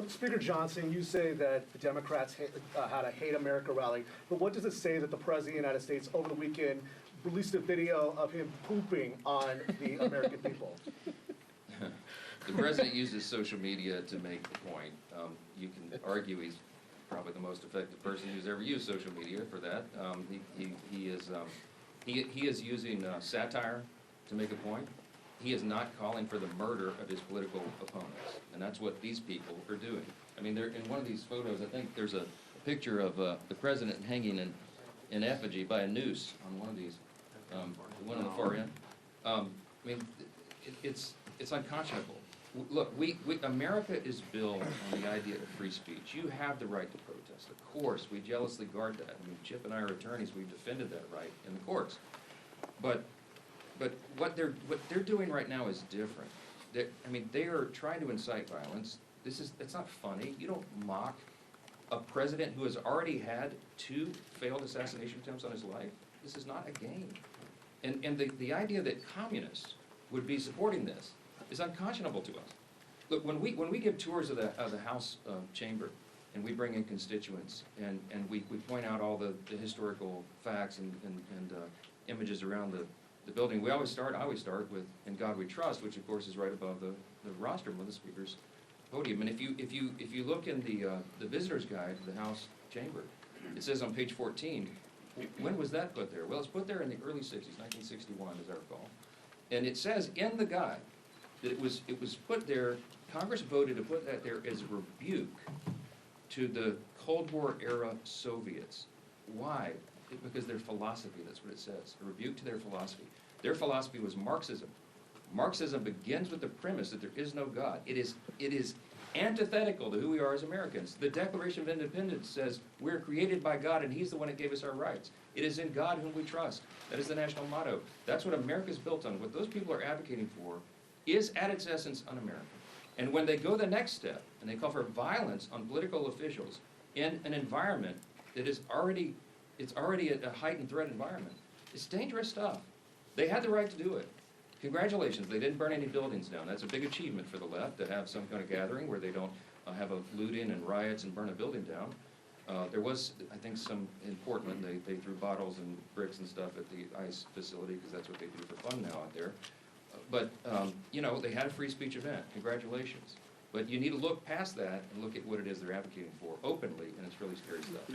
Speaker Johnson, you say that the Democrats had a Hate America rally, but what does it say that the President of the United States over the weekend released a video of him pooping on the American people? The President uses social media to make the point. You can argue he's probably the most effective person who's ever used social media for that. He is using satire to make a point. He is not calling for the murder of his political opponents, and that's what these people are doing. I mean, they're in one of these photos. I think there's a picture of the president hanging in effigy by a noose on one of these, the one on the far end. I mean, it's unconscionable. Look, America is built on the idea of free speech. You have the right to protest. Of course, we jealously guard that. I mean, Chip and I are attorneys. We've defended that right in the courts. But what they're doing right now is different. They are trying to incite violence. It's not funny. You don't mock a president who has already had 2 failed assassination attempts on his life. This is not a game. And the idea that communists would be supporting this is unconscionable to us. Look, when we give tours of the House chamber, and we bring in constituents, and we point out all the historical facts and images around the building, I always start with "In God We Trust," which of course is right above the rostrum of the Speaker's podium. And if you look in the visitor's guide to the House chamber, it says on page 14, when was that put there? Well, it's put there in the early 60s, 1961, as I recall. And it says in the guide that it was put there, Congress voted to put that there as a rebuke to the Cold War era Soviets. Why? Because their philosophy, that's what it says, a rebuke to their philosophy. Their philosophy was Marxism. Marxism begins with the premise that there is no God. It is antithetical to who we are as Americans. The Declaration of Independence says we're created by God and He's the one that gave us our rights. It is in God whom we trust. That is the national motto. That's what America is built on. What those people are advocating for is at its essence un-American. And when they go the next step and they call for violence on political officials in an environment that is already a heightened threat environment, it's dangerous stuff. They had the right to do it. Congratulations, they didn't burn any buildings down. That's a big achievement for the left, to have some kind of gathering where they don't have a loot-in and riots and burn a building down. There was, I think, some in Portland, they threw bottles and bricks and stuff at the ICE facility because that's what they do for fun now out there. But, you know, they had a free speech event. Congratulations. But you need to look past that and look at what it is they're advocating for openly, and it's really scary stuff.